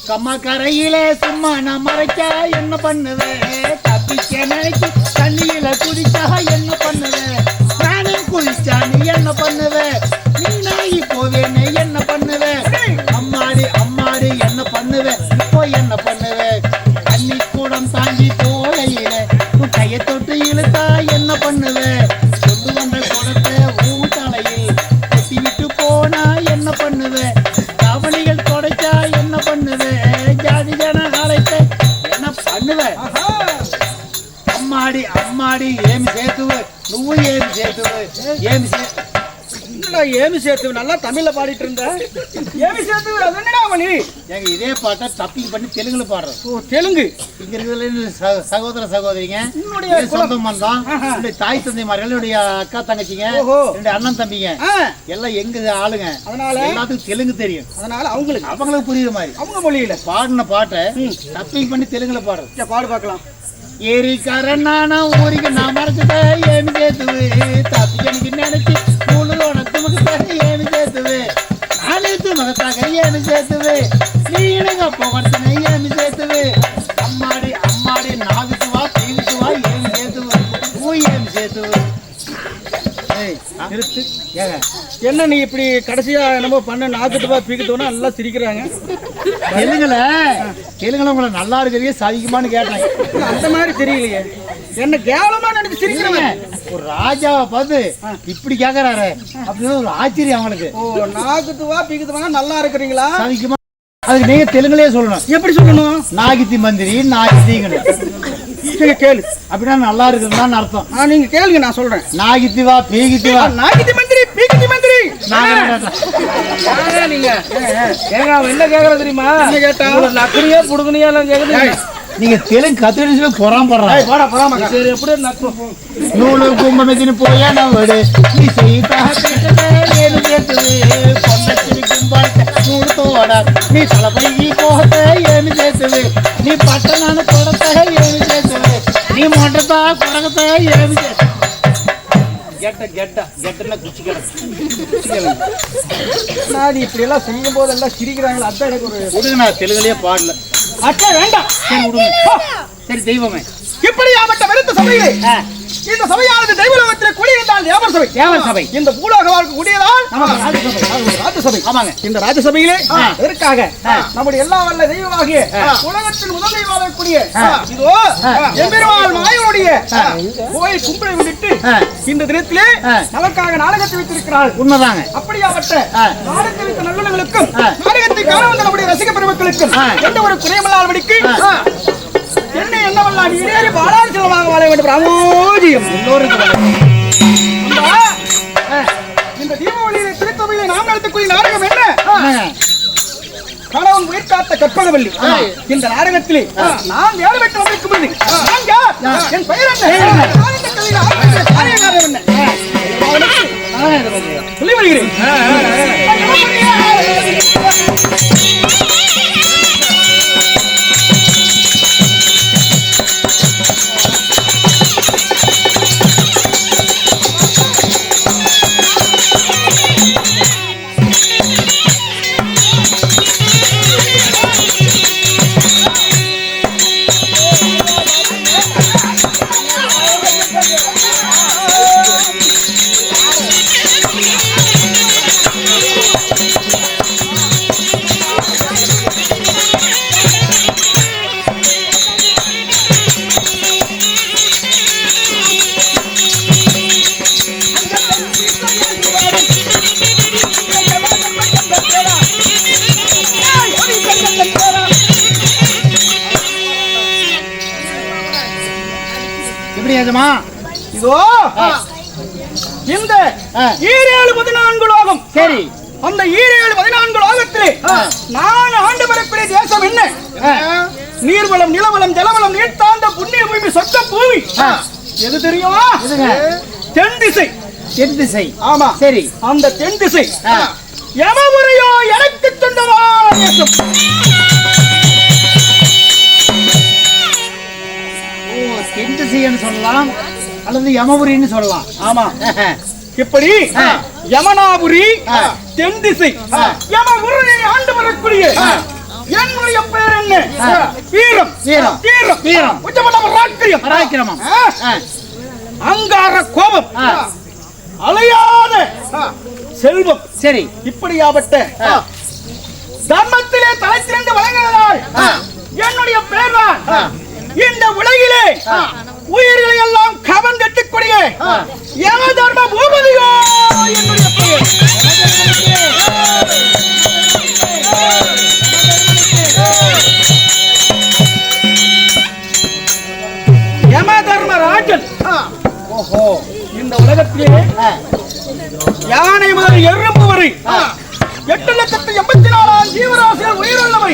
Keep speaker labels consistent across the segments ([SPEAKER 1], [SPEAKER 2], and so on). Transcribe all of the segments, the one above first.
[SPEAKER 1] கம்மா கரையில சும்மா நான் மறைச்சா என்ன பண்ணுவேன்? தப்பிக்க நினைச்சு தண்ணியில குதிச்சா என்ன பண்ணுவேன்? நானே குதிச்சா நீ என்ன பண்ணுவேன்? நீ நாயி போவேன்னு என்ன பண்ணுவேன்? அம்மாடி அம்மாடி என்ன பண்ணுவேன்? இப்போ என்ன பண்ணுவேன்? தண்ணி கூடம் தாண்டி போகையில உன் கையை தொட்டு இழுத்தா என்ன பண்ணுவேன்? கொண்டு வந்த குடத்தை ஊ தலையில் கொட்டி விட்டு போனா என்ன பண்ணுவேன்? கவனிகள் தொடச்சா என்ன பண்ணுவேன்? ஜாதி ஜன அழைத்த என்ன பண்ணுவேன்? அம்மாடி அம்மாடி ஏமி சேத்துவு నువ్వు ఏమి చేతువు ఏమి
[SPEAKER 2] என்னடா ஏமி சேத்துவு நல்லா தமிழ்ல பாடிட்டு இருந்த ஏமி சேத்துவு அது என்னடா மணி
[SPEAKER 1] ஏங்க இதே பாட்டை டப்பிங் பண்ணி தெலுங்குல பாடுறோம்.
[SPEAKER 2] ஓ தெலுங்கு.
[SPEAKER 1] இங்க இருக்கிற சகோதர சகோதரிங்க என்னுடைய சொந்தம் வந்தோம். என்னுடைய தாய் தந்தைமார்கள் என்னுடைய அக்கா தங்கச்சிங்க என்னுடைய அண்ணன் தம்பிங்க எல்லாம் எங்க ஆளுங்க. அதனால எல்லாத்துக்கும் தெலுங்கு தெரியும். அதனால அவங்களுக்கு புரியுற மாதிரி
[SPEAKER 2] அவங்க மொழியில
[SPEAKER 1] பாடின பாட்டை டப்பிங் பண்ணி தெலுங்குல பாடுறோம்.
[SPEAKER 2] பாடு பார்க்கலாம்.
[SPEAKER 1] ஏரிக்காரனான ஊருக்கு நான் மறைச்சத ஏமி சேத்துவு தப்பிக்கணிக்கு நினைச்சு முழு உனக்கு முகத்தாக ஏமி சேத்துவு நாளைக்கு முகத்தாக ஏமி சேத்துவு நீ எனக்கு போகத்தனை ஏமி சேத்துவு அம்மாடி அம்மாடி நாகுக்கு வா தீவுக்கு வா ஏமி சேத்துவு பூ ஏமி சேத்துவு.
[SPEAKER 2] நிறுத்து. ஏங்க என்ன நீ இப்படி கடைசியா என்னமோ பண்ண நாக்குத்துவா பீக்குத்தோன்னா நல்லா சிரிக்கிறாங்க.
[SPEAKER 1] தெலுங்குல உங்களை நல்லா இருக்கிறதே சாதிக்குமான்னு கேட்டேன்.
[SPEAKER 2] அந்த மாதிரி தெரியலையே என்ன கேவலமா நினைச்சு சிரிக்கிறவங்க.
[SPEAKER 1] ஒரு ராஜாவை பார்த்து இப்படி கேக்குறாரு அப்படின்னு ஒரு ஆச்சரியம் அவங்களுக்கு.
[SPEAKER 2] ஓ நாக்குத்துவா பீக்குத்துவா நல்லா இருக்கிறீங்களா
[SPEAKER 1] சாதிக்குமா? அதுக்கு நீங்க தெலுங்குலயே சொல்லணும்.
[SPEAKER 2] எப்படி சொல்லணும்?
[SPEAKER 1] நாகித்தி மந்திரி நாகித்திங்கன்னு
[SPEAKER 2] கேளு.
[SPEAKER 1] அப்படின்னா நல்லா இருக்குதுன்னு அர்த்தம்.
[SPEAKER 2] நீங்க கேளுங்க நான் சொல்றேன்.
[SPEAKER 1] நாகித்திவா பீகித்திவா
[SPEAKER 2] நாகித்தி மந்திரி பீகித்தி மந்திரி நீங்க ஏங்க என்ன கேக்குற தெரியுமா? என்ன கேட்டா நக்கரியா புடுங்கனியா கேக்குது.
[SPEAKER 1] நீங்க தெலுங்கு கத்துக்கிட்டு பொறாம
[SPEAKER 2] சரி எப்படி நக்கும்
[SPEAKER 1] நூலு கும்பமெதினு போயா நவடு நீ செய்தா ஏனு சேத்துவே பொன்னச்சிரி கும்பாட்ட நூறு தோட நீ தலபை போகத்த ஏனு சேத்துவே நீ பட்டனான கொடத்த ஏனு சேத்துவே நீ மொட்டத்தா கொடகத்த ஏனு சேத்து கெட்டன்னா குச்சிக்கல
[SPEAKER 2] நான் இப்படி எல்லாம் செய்யும் போது எல்லாம் சிரிக்கிறாங்களா? அதான் எனக்கு ஒரு
[SPEAKER 1] விடுங்க. நான் தெலுங்குலயே பாடல.
[SPEAKER 2] அச்சா வேண்டாம்.
[SPEAKER 1] சரி விடுங்க. சரி தெய்வமே
[SPEAKER 2] இப்படியாப்பட்ட வெறுத்த சபையிலே இந்த சபையானது தெய்வலோகத்திலே கூடியிருந்தால் தேவர் சபை. இந்த பூலோக வாழ்க்கை கூடியதால் ராஜசபை. ஆமாங்க. இந்த ராஜசபையிலே எதற்காக நம்முடைய எல்லா வல்ல தெய்வமாகிய உலகத்தின் முதல் தெய்வமாகக்கூடிய இதோ எம்பெருமாள் மாயனுடைய கோயில் கும்பிடை விட்டு இந்த தினத்திலே நமக்காக நாடகத்தை வைத்திருக்கிறார்.
[SPEAKER 1] உண்மைதாங்க.
[SPEAKER 2] அப்படியாப்பட்ட நாடகத்தை வைத்த நல்லவர்களுக்கும் நாடகத்தை காண வந்த நம்முடைய ரசிக பெருமக்களுக்கும் எந்த ஒரு குறையமில்லாதபடிக்கு என்ன என்னவெல்லாம் நீரேறி பாலாறு செலவாக வாழ வேண்டும். ராமோஜியம் எல்லோருக்கும் இந்த தீபாவளியிலே திருத்தொழிலை நாம் நடத்தக்கூடிய நாடகம் என்ன? கணவன் உயிர் காத்த கற்பகவல்லி. இந்த நாடகத்திலே நான் வேலை பெற்று வந்திருக்கும் பொழுது என் பெயர் என்ன சொல்லி வருகிறேன். இதோ இந்த 14 லோகம். சரி அந்த 14 லோகத்திலே நான் ஆண்டு வரக்கூடிய தேசம் என்ன? நீர்வளம் நிலவளம் ஜலவளம் நீர் தாண்ட புண்ணிய பூமி சொத்த பூமி எது தெரியுமா? தென் திசை.
[SPEAKER 1] தென் திசை.
[SPEAKER 2] ஆமா. சரி அந்த தென் திசை யமபுரியோ எனக்கு சொந்தமான தேசம்.
[SPEAKER 1] தென் திசைன்னு சொல்லலாம் அல்லது யமபுரின்னு சொல்லலாம்.
[SPEAKER 2] ஆமா. இப்படி யமனாபுரி தென் திசை யமபுரி ஆண்டு வரக்கூடிய என்னுடைய பேர் என்ன? வீரம்.
[SPEAKER 1] வீரம்.
[SPEAKER 2] வீரம்.
[SPEAKER 1] வீரம்.
[SPEAKER 2] உச்சமட்ட பராக்கிரியம்.
[SPEAKER 1] பராக்கிரமம்.
[SPEAKER 2] அங்கார கோபம். அலையாத செல்வம்.
[SPEAKER 1] சரி.
[SPEAKER 2] இப்படியாப்பட்ட தர்மத்திலே தலைச்சிறந்து வழங்குகிறாள் என்னுடைய பேர் தான். இந்த உலகிலே உயிர்களை எல்லாம் கவன் கட்டக்கூடிய யம தர்ம பூபதியோ என்னுடைய பெயர். யம தர்மராஜன். ஓஹோ, இந்த உலகத்திலே யானை முதல் எறும்பு வரை 8,84,000 ஜீவராசிகள் உயிருள்ளவை.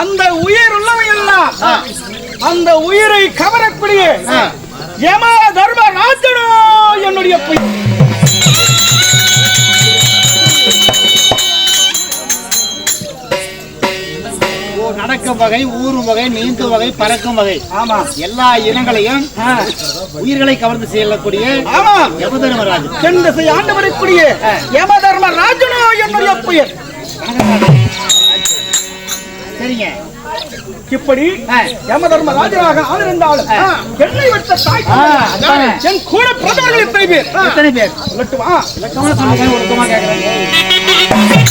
[SPEAKER 2] அந்த உயிர் உள்ளவை எல்லாம் அந்த உயிரை கவரக்கூடிய யம தர்மராஜனோ என்னுடைய பெயர்.
[SPEAKER 1] நடக்கும் வகை, ஊரும் வகை, நீந்தும் வகை, பறக்கும் வகை.
[SPEAKER 2] ஆமா,
[SPEAKER 1] எல்லா இனங்களையும் உயிர்களை கவர்ந்து செல்லக்கூடிய யம தர்மராஜன்.
[SPEAKER 2] சென்றசை ஆண்டு வரக்கூடிய யம தர்மராஜனோ என்னுடைய பெயர்.
[SPEAKER 1] சரிங்க.
[SPEAKER 2] இப்படி யம தர்மராஜனாக ஆளிருந்தாலும் என்னை விட்ட தாய் என் கூட பிரதமர்கள் எத்தனை பேர்?
[SPEAKER 1] எத்தனை பேர்?
[SPEAKER 2] சொல்லட்டுமா?
[SPEAKER 1] இலக்கமா சொல்லுங்க, ஒழுக்கமா கேட்கறேன்.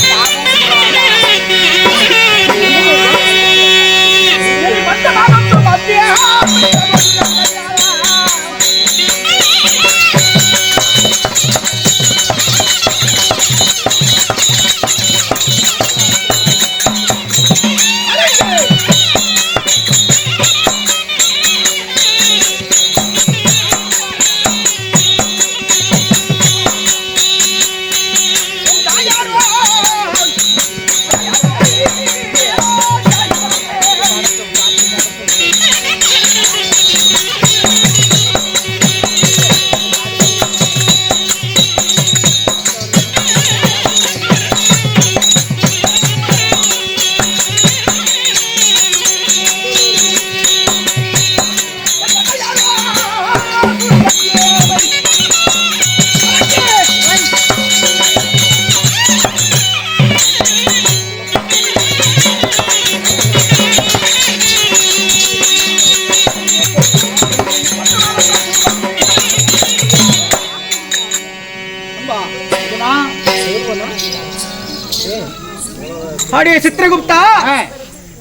[SPEAKER 2] அடே சித்திரகுப்தா,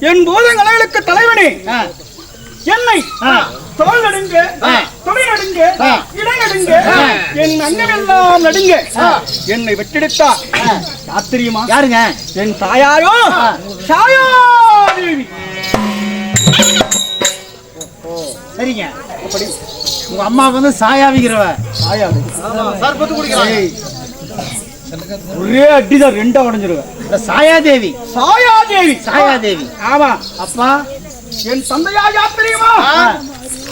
[SPEAKER 2] என் பூதங்களுக்கு தலைவனே, என்னை தோல் நடுங்க, தொலை நடுங்க, இடை நடுங்க, என் அங்கமெல்லாம் நடுங்க என்னை வெட்டெடுத்தா யார் தெரியுமா?
[SPEAKER 1] யாருங்க?
[SPEAKER 2] என் தாயாரோ சாயாதேவி.
[SPEAKER 1] சரிங்க. அப்படி உங்க அம்மா வந்து சாயாவிக்கிறவ.
[SPEAKER 2] சாயாதேவி
[SPEAKER 1] சர்பத்து குடிக்கிறாங்க.
[SPEAKER 2] ஒரே அடிதான் ரெண்டா உடைஞ்சிருவேன்.
[SPEAKER 1] சாயாதேவி.
[SPEAKER 2] சாயாதேவி.
[SPEAKER 1] சாயாதேவி.
[SPEAKER 2] ஆமா.
[SPEAKER 1] அப்பா,
[SPEAKER 2] என் தந்தையார் யார் தெரியுமா?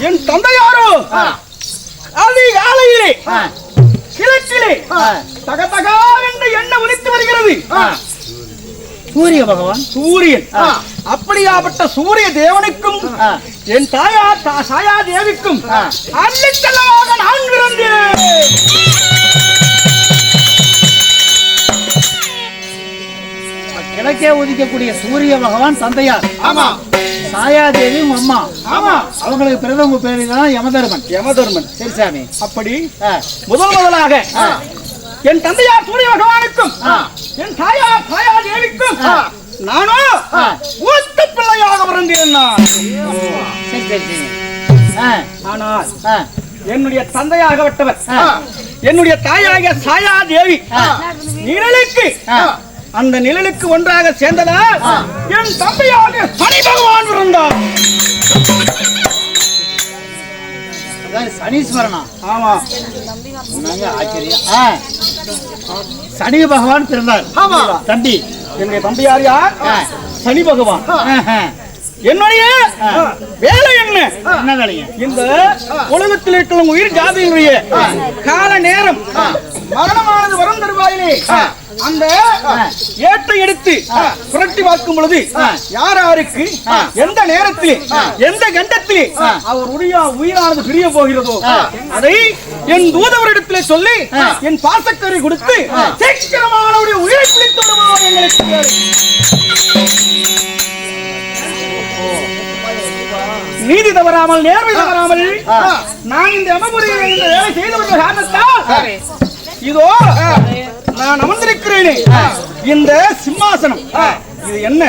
[SPEAKER 2] என் தந்தையாரோ அதிகாலையிலே கிழக்கிலே தகதகா என்று எண்ணெய் உதித்து வருகிறது.
[SPEAKER 1] சூரிய பகவான்.
[SPEAKER 2] சூரியன். அப்படியாப்பட்ட சூரிய தேவனுக்கும் என் தாயார் சாயா தேவிக்கும் அன்னிச்சலமாக நான் பிறந்தேன்.
[SPEAKER 1] கிழக்கே உதிக்கக்கூடிய சூரிய பகவான் தந்தையார்.
[SPEAKER 2] ஆமா.
[SPEAKER 1] சாயாதேவி உங்க அம்மா.
[SPEAKER 2] ஆமா.
[SPEAKER 1] அவங்களுக்கு பிறந்தவங்க பேரு தான் யமதர்மன்.
[SPEAKER 2] யமதர்மன்.
[SPEAKER 1] சரி சாமி.
[SPEAKER 2] அப்படி முதலாக என் தந்தையார் சூரிய பகவானுக்கும் என் தாயார் சாயா தேவிக்கும் நானோ ஊத்த பிள்ளையாக பிறந்தேன்.
[SPEAKER 1] சரி சரி சரி.
[SPEAKER 2] ஆனால் என்னுடைய தந்தையாகப்பட்டவர் என்னுடைய தாயாகிய சாயா தேவி நிழலுக்கு அந்த நிழலுக்கு ஒன்றாக சேர்ந்ததால் என் தந்தையாக சனி பகவான் பிறந்தார்.
[SPEAKER 1] சனீஸ்வரனா?
[SPEAKER 2] ஆமா.
[SPEAKER 1] ஆச்சரியம். சனி பகவான் பிறந்தார்.
[SPEAKER 2] ஆமா.
[SPEAKER 1] தம்பி,
[SPEAKER 2] என்னுடைய தந்தையார் யார்? சனி பகவான். என்னுடைய வேலை என்ன?
[SPEAKER 1] என்ன வேலைங்க?
[SPEAKER 2] இந்த உலகத்தில் இருக்கிற உயிர் ஜாதியினுடைய கால நேரம் மரணமானது வரும் தருவாயிலே அந்த ஏற்றை எடுத்து புரட்டி பார்க்கும் பொழுது யார் யாருக்கு எந்த நேரத்தில் எந்த கண்டத்தில் அவருடைய உயிரானது பிரிய போகிறதோ அதை என் தூதவரிடத்தில் சொல்லி என் பாசக்கரை கொடுத்து சீக்கிரமான உயிரை பிடித்து எங்களுக்கு நீதி தவறாமல் நேர்மை தவறாமல் நான் இந்த யமபுரியில் இந்த வேலை செய்து வந்த காரணத்தால் இதோ நான் அமர்ந்திருக்கிறேனே இந்த சிம்மாசனம் இது என்ன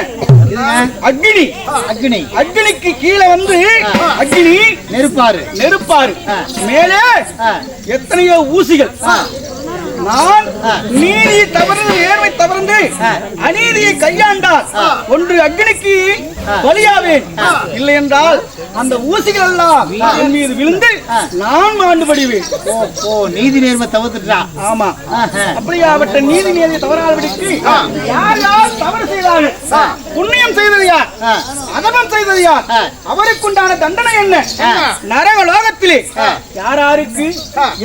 [SPEAKER 2] அக்னி
[SPEAKER 1] அக்னி
[SPEAKER 2] அக்னிக்கு கீழே வந்து அக்னி நெருப்பாரு மேலே எத்தனையோ ஊசிகள் நான் நீதி தவறு நேர்மை தவறு அநீதியை கையாண்டால் ஒன்று அக்னிக்கு பலியாவேன், இல்லை என்றால் அந்த ஊசிகள் எல்லாம் என் மீது விழுந்து நான் மாண்டுபடுவேன்.
[SPEAKER 1] நீதி நேர்மை தவிர்த்துட்டா.
[SPEAKER 2] ஆமா, அப்படியாப்பட்ட நீதி நேர்மை தவறாதபடிக்கு யார் யார் தவறு செய்தார்கள், புண்ணியம் செய்தது யார், அதமம் செய்தது யார், அவருக்குண்டான தண்டனை என்ன, நரக லோகத்திலே யார் யாருக்கு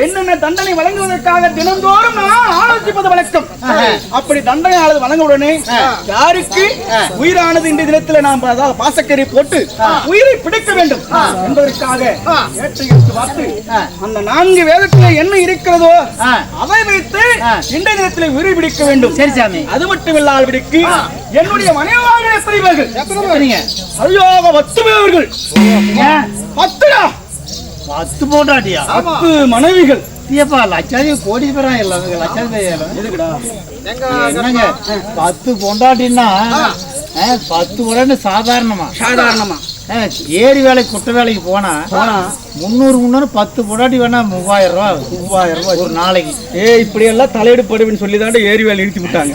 [SPEAKER 2] என்னென்ன தண்டனை வழங்குவதற்காக தினந்தோறும் நான் ஆலோசிப்பது வழக்கம். அப்படி தண்டனையானது வழங்குவுடனே யாருக்கு உயிரானது இந்த தினத்தில் நாம் பாசக்கரை போட்டு உயிரை பிடிக்க வேண்டும் என்பதற்காக ஏற்று பார்த்து அந்த 4 வேதத்திலே என்ன இருக்கிறதோ அதை வைத்து இந்த தினத்தில் உயிரை பிடிக்க வேண்டும்.
[SPEAKER 1] சரி சாமி.
[SPEAKER 2] அது மட்டும் இல்லாதபடிக்கு என்னுடைய மனைவாக எத்தனை பேர்கள்? ஐயோ, 10 பேர்கள்.
[SPEAKER 1] 10 போட்டாட்டியா?
[SPEAKER 2] 10 மனைவிகள்.
[SPEAKER 1] லட்சாதி கோடி பேரா லட்சாதி என்னங்க 10 பொண்டாட்டின்னா 10 உடனே சாதாரணமா ஏரி வேலைக்கு குட்டை வேலைக்கு போனா 300 10 பொண்டாட்டி வேணா 3000 ரூபாய் ஒரு நாளைக்கு.
[SPEAKER 2] இப்படி எல்லாம் தலையெடுப்படுவேன்னு சொல்லி தான் ஏரி வேலை நிறுத்தி விட்டாங்க.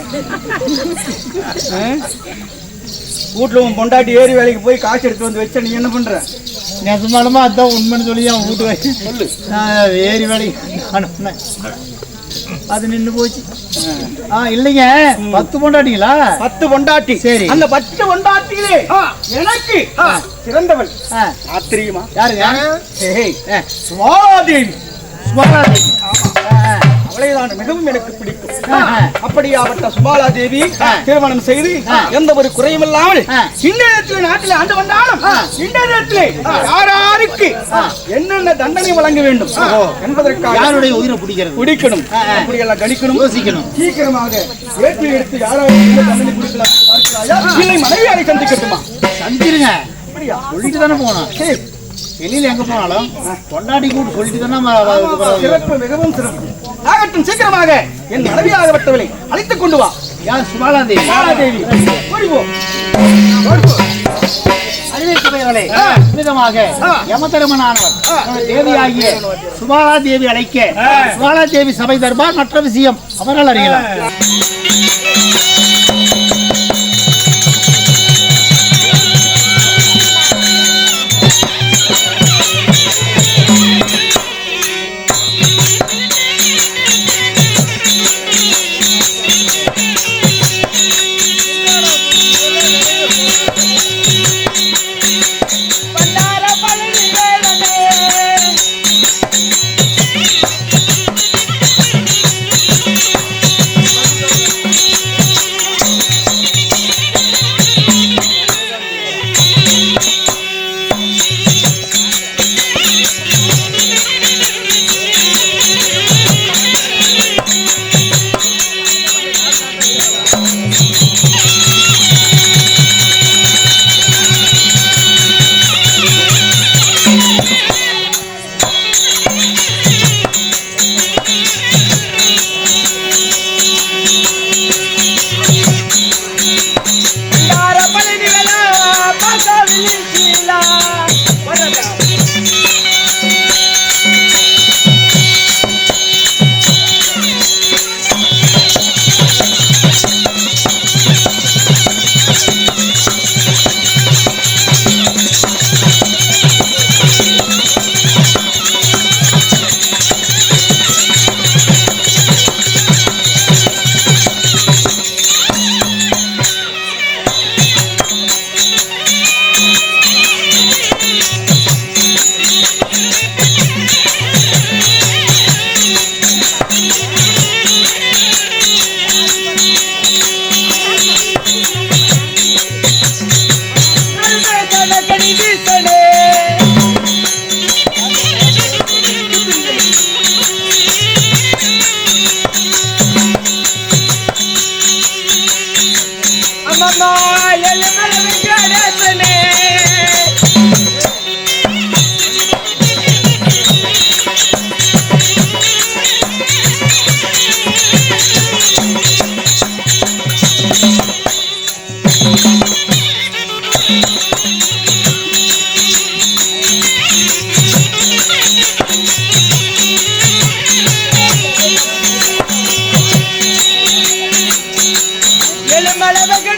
[SPEAKER 2] வீட்டுல உன் பொண்டாட்டி ஏரி வேலைக்கு போய் காசு எடுத்து வந்து வச்ச நீ என்ன பண்ற?
[SPEAKER 1] நெசமாலுமா அதான் உண்மைன்னு சொல்லி அவன் வீட்டு வச்சு சொல்லு. ஏரி வேலைக்கு அனுப்புனேன், அது நின்று போச்சு. இல்லைங்க 10 பொண்டாட்டிங்களா?
[SPEAKER 2] 10 பொண்டாட்டி. சரி, அந்த 10 பொண்டாட்டிகளே எனக்கு சிறந்தவள் ஆச்சரியமா யாருங்க? சுவாலாதேவி. அவளைதான் மிகவும் எனக்கு பிடிக்கும். அப்படியாப்பட்ட சுபாலா தேவி திருமணம் செய்து எந்த ஒரு குறையும் இல்லாமல் இந்த இடத்தில் நாட்டில் ஆண்டு வந்தாலும் இந்த இடத்திலே யாராருக்கு என்னென்ன தண்டனை வழங்க வேண்டும் என்பதற்காக
[SPEAKER 1] யாருடைய உயிரை பிடிக்கணும்
[SPEAKER 2] அப்படியெல்லாம் கணிக்கணும்,
[SPEAKER 1] யோசிக்கணும்.
[SPEAKER 2] சீக்கிரமாக ஏற்றி எடுத்து யாராவது தண்டனை கொடுக்கலாம். இல்லை மனைவியாரை சந்திக்கட்டுமா?
[SPEAKER 1] சந்திருங்க. அப்படியா? சொல்லிட்டு தானே போனோம். சரி, வெளியில எங்க போனாலும் கொண்டாடி கூட சொல்லிட்டு தானே.
[SPEAKER 2] சிறப்பு, மிகவும் சிறப்பு. ஆகட்டும், சீக்கிரமாக என் மனைவியாகப்பட்டவளை அழைத்துக் கொண்டு வா.
[SPEAKER 1] யார்? சுபாலாதேவி. அறிவிக்கவைகளே, விதமாக யமதர்மனானவர் தேவியாகிய சுபாலா தேவி அழைக்க சுபாலா தேவி சபை தர்பார் மற்ற விஷயம் அவரால் அறியலாம்.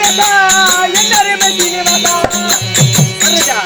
[SPEAKER 2] சீனிவாசா என்னருமை சீனிவாசா வரஜா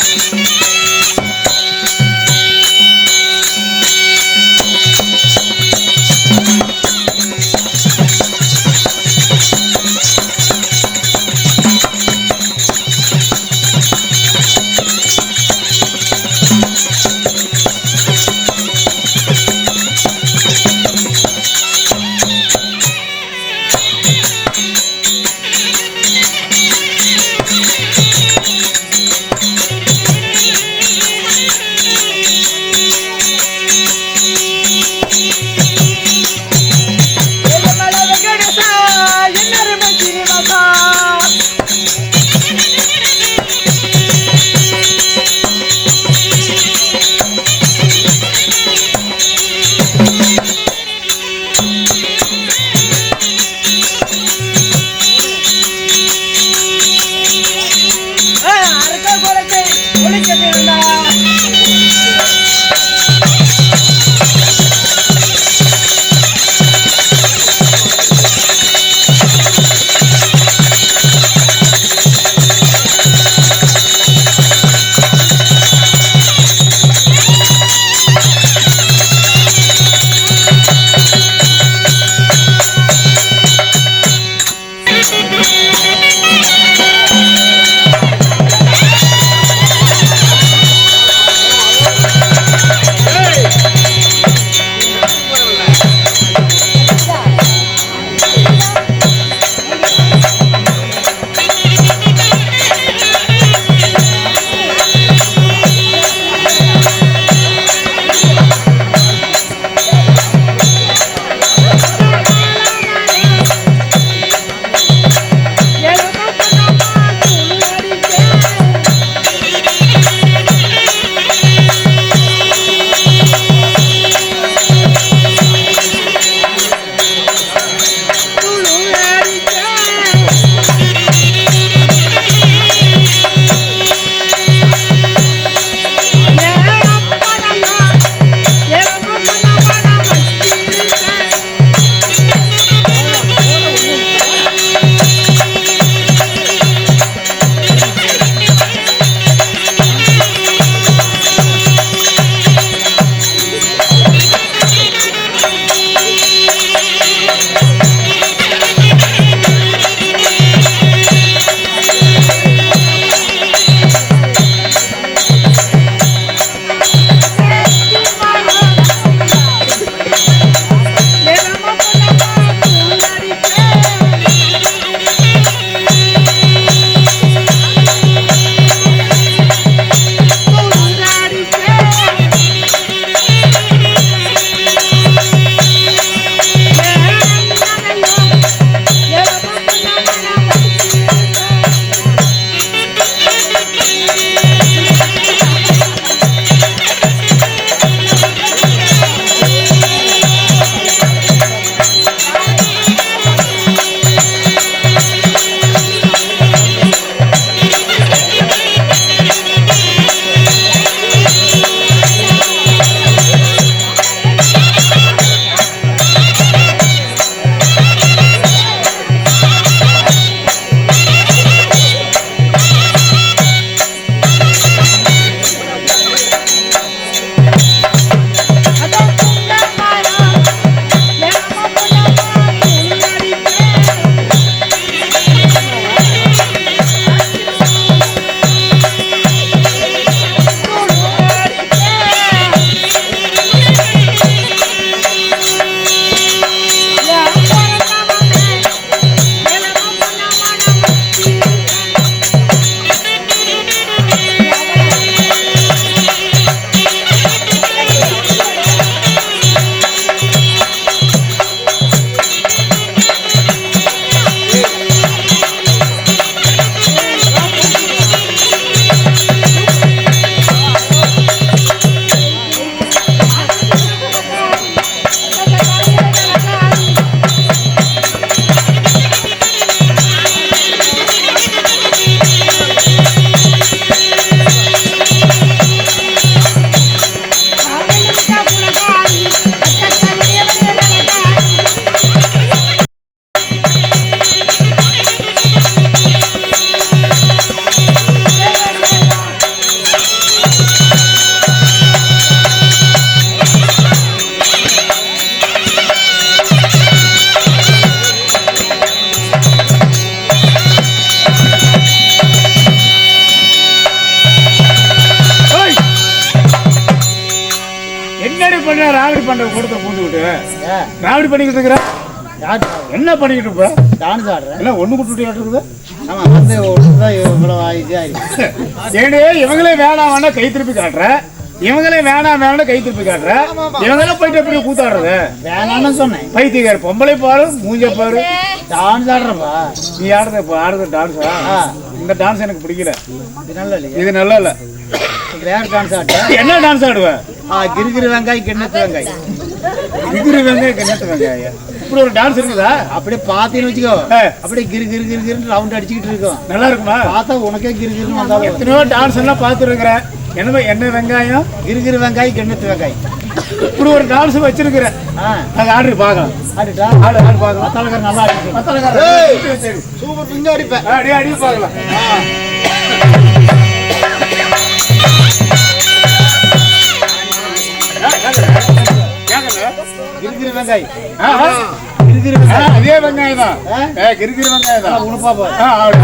[SPEAKER 3] பண்ற கூட்டத்தை பூந்துக்கிட்டு
[SPEAKER 1] ஏ,
[SPEAKER 3] நான் எப்படி பண்ணிக்கிட்டு இருக்கிறேன்?
[SPEAKER 1] யார்
[SPEAKER 3] என்ன பண்ணிக்கிட்டு இருப்ப?
[SPEAKER 1] டான்ஸ் ஆடுறேன்.
[SPEAKER 3] எல்லாம் ஒண்ணு குட்டு இருக்குது.
[SPEAKER 1] ஆமா, வந்து ஒன்றுதான் இவ்வளவு ஈஸியா இருக்கு.
[SPEAKER 3] ஏடே இவங்களே வேணாம் வேணா கை திருப்பி காட்டுற, இவங்களே வேணாம் வேணாம் கை திருப்பி காட்டுற, இவங்களே போயிட்டு எப்படி கூத்தாடுறது?
[SPEAKER 1] வேணாம்னு சொன்னேன்.
[SPEAKER 3] பைத்தியக்கார பொம்பளை பாரு, மூஞ்ச பாரு.
[SPEAKER 1] டான்ஸ் ஆடுறப்பா.
[SPEAKER 3] நீ ஆடுறது இப்போ ஆடுறது டான்ஸா? இந்த டான்ஸ் எனக்கு பிடிக்கல.
[SPEAKER 1] இது நல்லா இல்லையா?
[SPEAKER 3] இது நல்லா இல்ல.
[SPEAKER 1] வேற டான்ஸ் ஆடுறேன்.
[SPEAKER 3] என்ன டான்ஸ் ஆடுவ?
[SPEAKER 1] கிருகிரு வெங்காய் கிண்ணத்து வெங்காய்.
[SPEAKER 3] கிரிகிரி வெங்காயம் கிணத்து வெங்காயம் இப்படி ஒரு டான்ஸ் இருக்குதா?
[SPEAKER 1] அப்படியே பாத்தீங்கன்னு வச்சுக்கோ, அப்படியே கிரு கிரு கிரு கிருன்னு ரவுண்ட் அடிச்சுக்கிட்டு இருக்கும்.
[SPEAKER 3] நல்லா இருக்குமா?
[SPEAKER 1] பார்த்தா உனக்கே கிரு கிருன்னு வந்தாலும்
[SPEAKER 3] எத்தனையோ டான்ஸ் எல்லாம் பார்த்துருக்குறேன். என்ன வெங்காயம்
[SPEAKER 1] கிருகிரு வெங்காய் கிண்ணத்து வெங்காய்.
[SPEAKER 3] இப்படி ஒரு டான்ஸ் வச்சிருக்கிறேன். அது ஆடு பார்க்கலாம்.
[SPEAKER 1] ஆடிட்டா
[SPEAKER 3] ஆடு பார்க்கலாம்.
[SPEAKER 1] மத்தாளக்காரர் நல்லா அடிக்கும்.
[SPEAKER 3] மத்தாளக்காரர்
[SPEAKER 1] சூப்பர் பிங்க அடிப்பேன்.
[SPEAKER 3] அடி பார்க்கலாம்.
[SPEAKER 1] கிருகிரு வெங்காய்.
[SPEAKER 3] கிரிகிரி அதே வெங்காயம் தான். கிரிகிரி வெங்காயம் தான்.
[SPEAKER 1] உனப்பா போ.
[SPEAKER 3] ஆடு